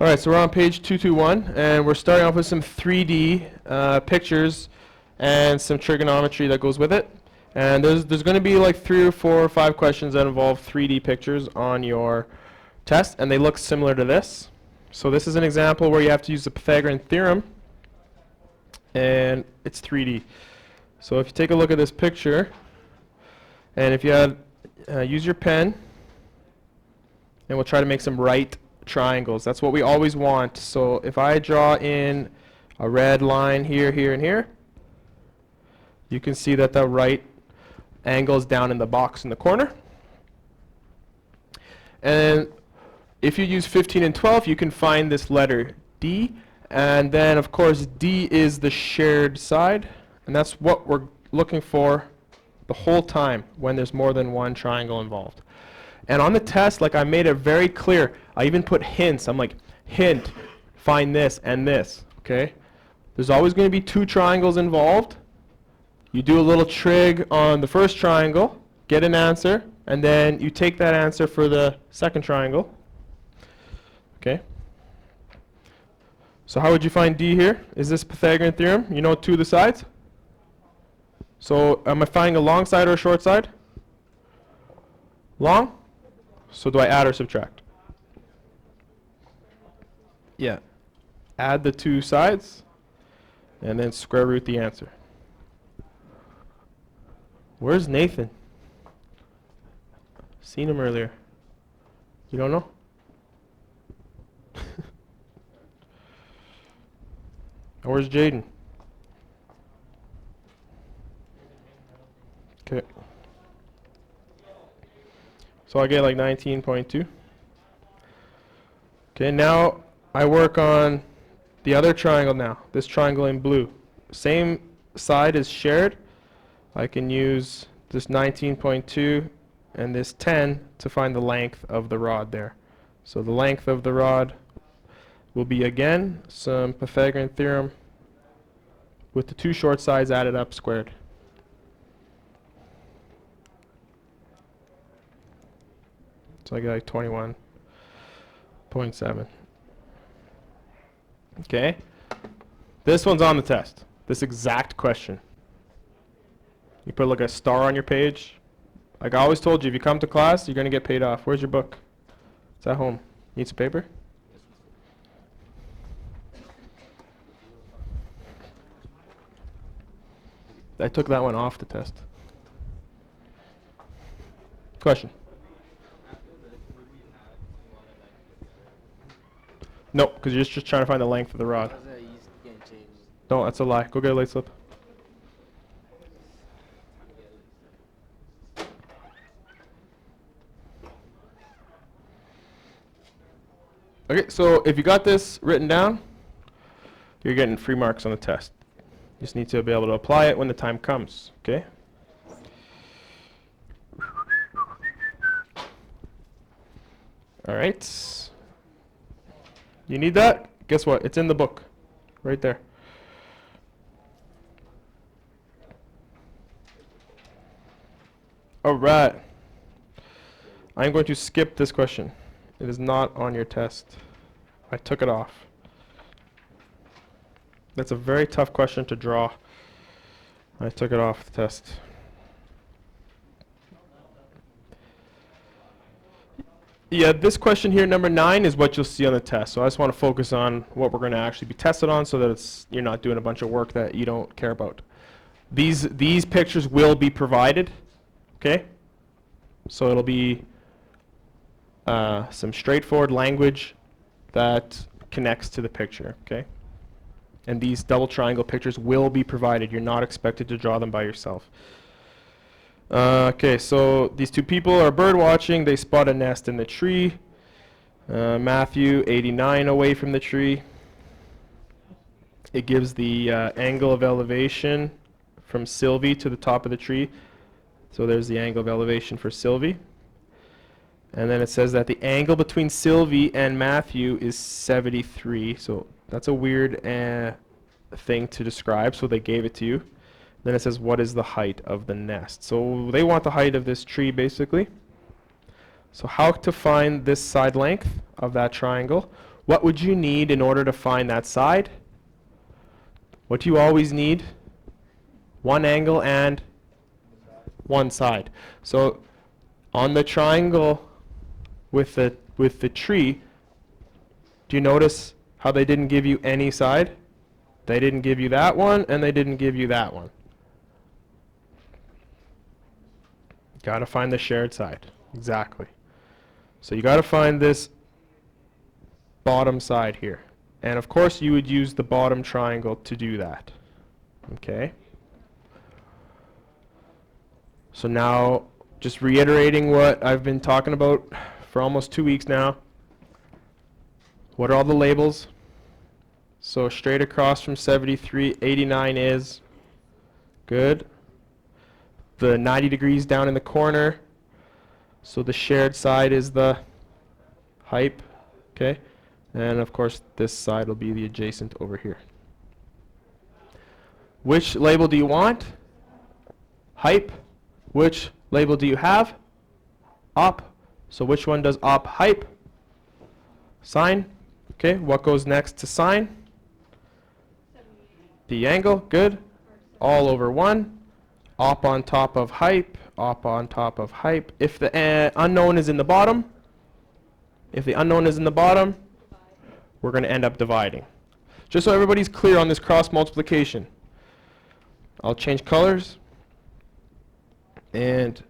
All right, so we're on page 221, and we're starting off with some 3D pictures and some trigonometry that goes with it. And there's going to be like 3 or 4 or 5 questions that involve 3D pictures on your test, and they look similar to this. So this is an example where you have to use the Pythagorean theorem, and it's 3D. So if you take a look at this picture, and if you have, use your pen, and we'll try to make some right triangles. That's what we always want. So if I draw in a red line here, here, and here, you can see that the right angle is down in the box in the corner. And if you use 15 and 12, you can find this letter D. And then, of course, D is the shared side. And that's what we're looking for the whole time when there's more than one triangle involved. And on the test, like, I made it very clear. I even put hints. I'm like, hint, find this and this, okay? There's always going to be 2 triangles involved. You do a little trig on the first triangle, get an answer, and then you take that answer for the second triangle, okay? So how would you find D here? Is this Pythagorean theorem? You know 2 of the sides? So am I finding a long side or a short side? Long? So do I add or subtract? Yeah. Add the 2 sides and then square root the answer. Where's Nathan? Seen him earlier. You don't know? Where's Jaden? Okay. So I get like 19.2. Okay, now I work on the other triangle now. This triangle in blue. Same side is shared. I can use this 19.2 and this 10 to find the length of the rod there. So the length of the rod will be, again, some Pythagorean theorem with the 2 short sides added up squared. So I get like 21.7. Okay. This one's on the test. This exact question. You put like a star on your page. Like I always told you, if you come to class, you're going to get paid off. Where's your book? It's at home. Need some paper? I took that one off the test. Question? No, because you're just trying to find the length of the rod. No, that's a lie. Go get a light slip. Okay, so if you got this written down, you're getting free marks on the test. You just need to be able to apply it when the time comes, okay? All right. You need that? Guess what? It's in the book. Right there. All right. I'm going to skip this question. It is not on your test. I took it off. That's a very tough question to draw. I took it off the test. Yeah, this question here, number 9, is what you'll see on the test. So I just want to focus on what we're going to actually be tested on so that you're not doing a bunch of work that you don't care about. These pictures will be provided, okay? So it'll be some straightforward language that connects to the picture, okay? And these double triangle pictures will be provided. You're not expected to draw them by yourself. Okay, so these 2 people are bird watching. They spot a nest in the tree. Matthew, 89 away from the tree. It gives the angle of elevation from Sylvie to the top of the tree. So there's the angle of elevation for Sylvie. And then it says that the angle between Sylvie and Matthew is 73. So that's a weird thing to describe, so they gave it to you. Then it says, what is the height of the nest? So they want the height of this tree, basically. So how to find this side length of that triangle? what would you need in order to find that side? What do you always need? One angle and one side. So on the triangle with the tree, do you notice how they didn't give you any side? They didn't give you that one, and they didn't give you that one. Got to find the shared side. Exactly. So you got to find this bottom side here. And of course you would use the bottom triangle to do that. Okay? So now, just reiterating what I've been talking about for almost 2 weeks now. What are all the labels? So straight across from 73, 89 is good. The 90 degrees down in the corner. So the shared side is the hype. Okay? And of course this side will be the adjacent over here. Which label do you want? Hype. Which label do you have? Op. So which one does op hype? Sine. Okay, what goes next to sine? The angle, good. All over 1. Op on top of hype, op on top of hype. If the unknown is in the bottom, we're going to end up dividing. Just so everybody's clear on this cross multiplication. I'll change colors. And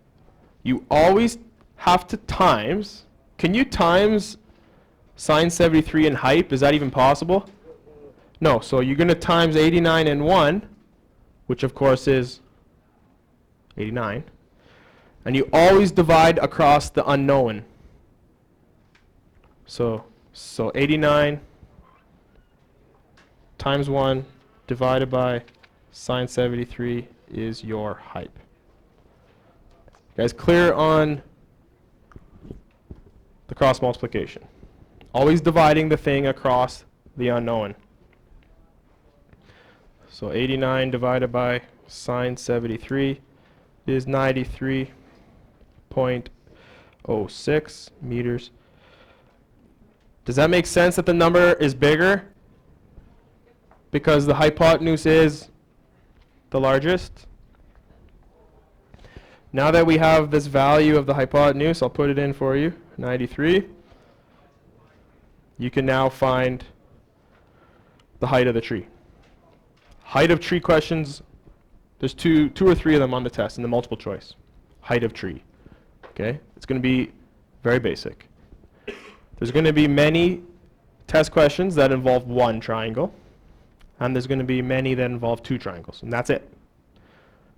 you always have to times. Can you times sine 73 and hype? Is that even possible? No. So you're going to times 89 and 1, which of course is 89. And you always divide across the unknown. So 89 times 1 divided by sine 73 is your hype. Guys, clear on the cross multiplication. Always dividing the thing across the unknown. So 89 divided by sine 73 is 93.06 meters. Does that make sense that the number is bigger? Because the hypotenuse is the largest? Now that we have this value of the hypotenuse, I'll put it in for you, 93. You can now find the height of the tree. Height of tree questions, there's two or three of them on the test in the multiple choice. Height of tree. Okay? It's going to be very basic. There's going to be many test questions that involve one triangle, and there's going to be many that involve two triangles, and that's it.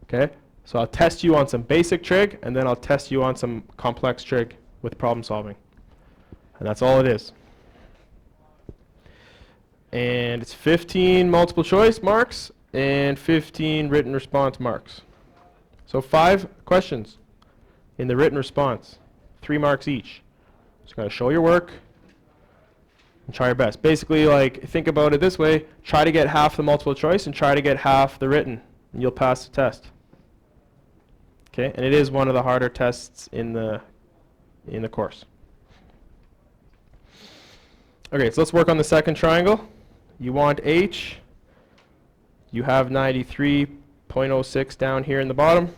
Okay? So I'll test you on some basic trig, and then I'll test you on some complex trig with problem solving. And that's all it is. And it's 15 multiple choice marks and 15 written response marks. So 5 questions in the written response, 3 marks each. Just got to show your work and try your best. Basically, like, think about it this way: try to get half the multiple choice and try to get half the written, and you'll pass the test. Okay, and it is one of the harder tests in the course. Okay, so let's work on the second triangle. You want H. You have 93.06 down here in the bottom,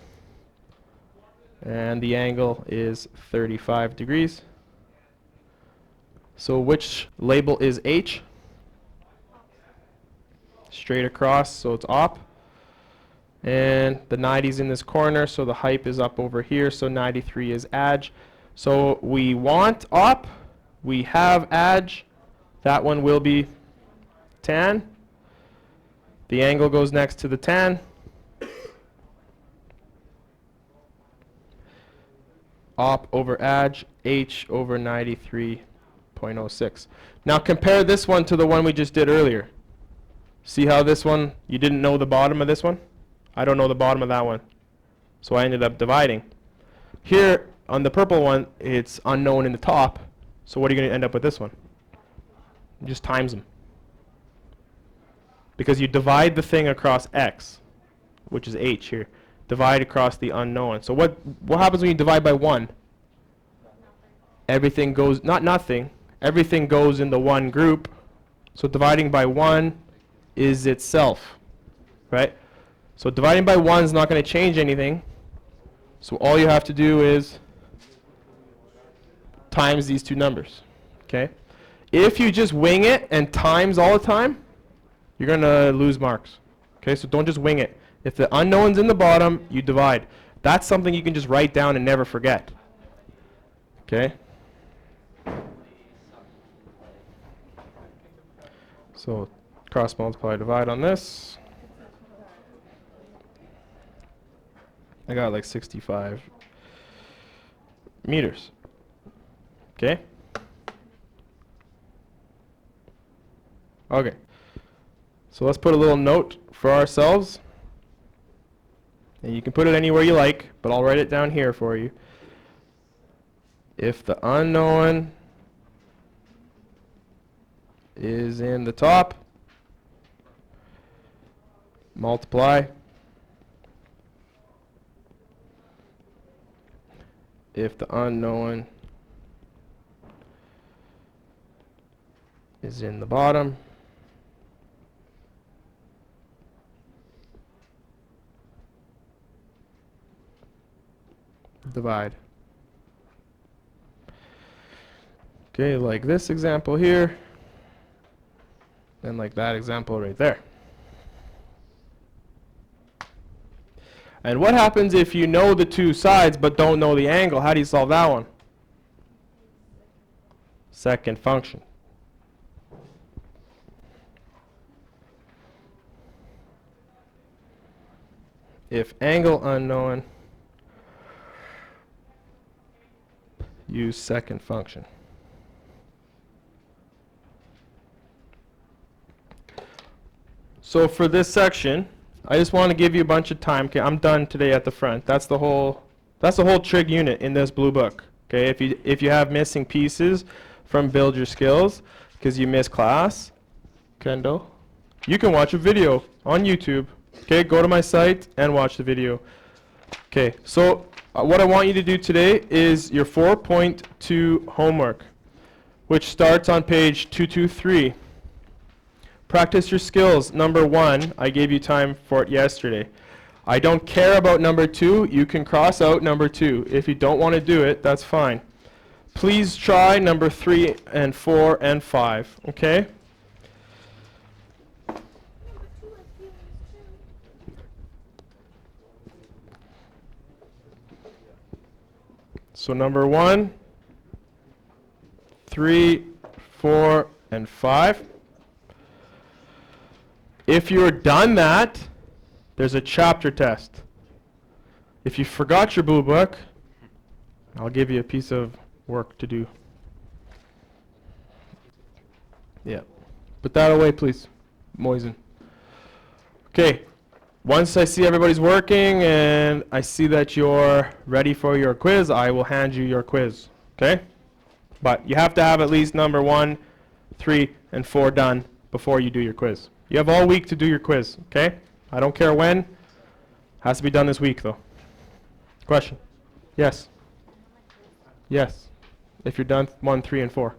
and the angle is 35 degrees. So which label is H? Straight across, so it's op. And the 90's in this corner, so the hype is up over here, so 93 is adj. So we want op, we have adj, that one will be tan. The angle goes next to the tan. Op over adj, h over 93.06. Now compare this one to the one we just did earlier. See how this one, you didn't know the bottom of this one? I don't know the bottom of that one. So I ended up dividing. Here, on the purple one, it's unknown in the top. So what are you going to end up with this one? You just times them. Because you divide the thing across x, which is h here. Divide across the unknown. So what happens when you divide by 1? Everything goes, not nothing, everything goes in the one group. So dividing by 1 is itself, right? So dividing by 1 is not going to change anything. So all you have to do is times these two numbers, okay? If you just wing it and times all the time, you're going to lose marks, okay? So don't just wing it. If the unknown's in the bottom, you divide. That's something you can just write down and never forget, okay? So cross multiply, divide on this. I got like 65 meters. Okay? Okay. So let's put a little note for ourselves. And you can put it anywhere you like, but I'll write it down here for you. If the unknown is in the top, multiply. If the unknown is in the bottom, divide. Okay, like this example here, and like that example right there. And what happens if you know the two sides but don't know the angle? How do you solve that one? Second function. If angle unknown, use second function. So for this section, I just want to give you a bunch of time. Okay, I'm done today at the front. That's the whole trig unit in this blue book. Okay, if you have missing pieces from Build Your Skills because you missed class, Kendall, you can watch a video on YouTube. Okay, go to my site and watch the video. Okay, so what I want you to do today is your 4.2 homework, which starts on page 223. Practice your skills. Number 1, I gave you time for it yesterday. I don't care about number 2. You can cross out number 2. If you don't want to do it, that's fine. Please try number 3 and 4 and 5, okay? So number 1, 3, 4, and 5. If you're done that, there's a chapter test. If you forgot your blue book, I'll give you a piece of work to do. Yeah. Put that away, please, Moisen. Okay. Once I see everybody's working and I see that you're ready for your quiz, I will hand you your quiz. Okay? But you have to have at least number 1, 3, and 4 done before you do your quiz. You have all week to do your quiz, okay? I don't care when. Has to be done this week, though. Question? Yes? Yes. If you're done 1, 3, and 4.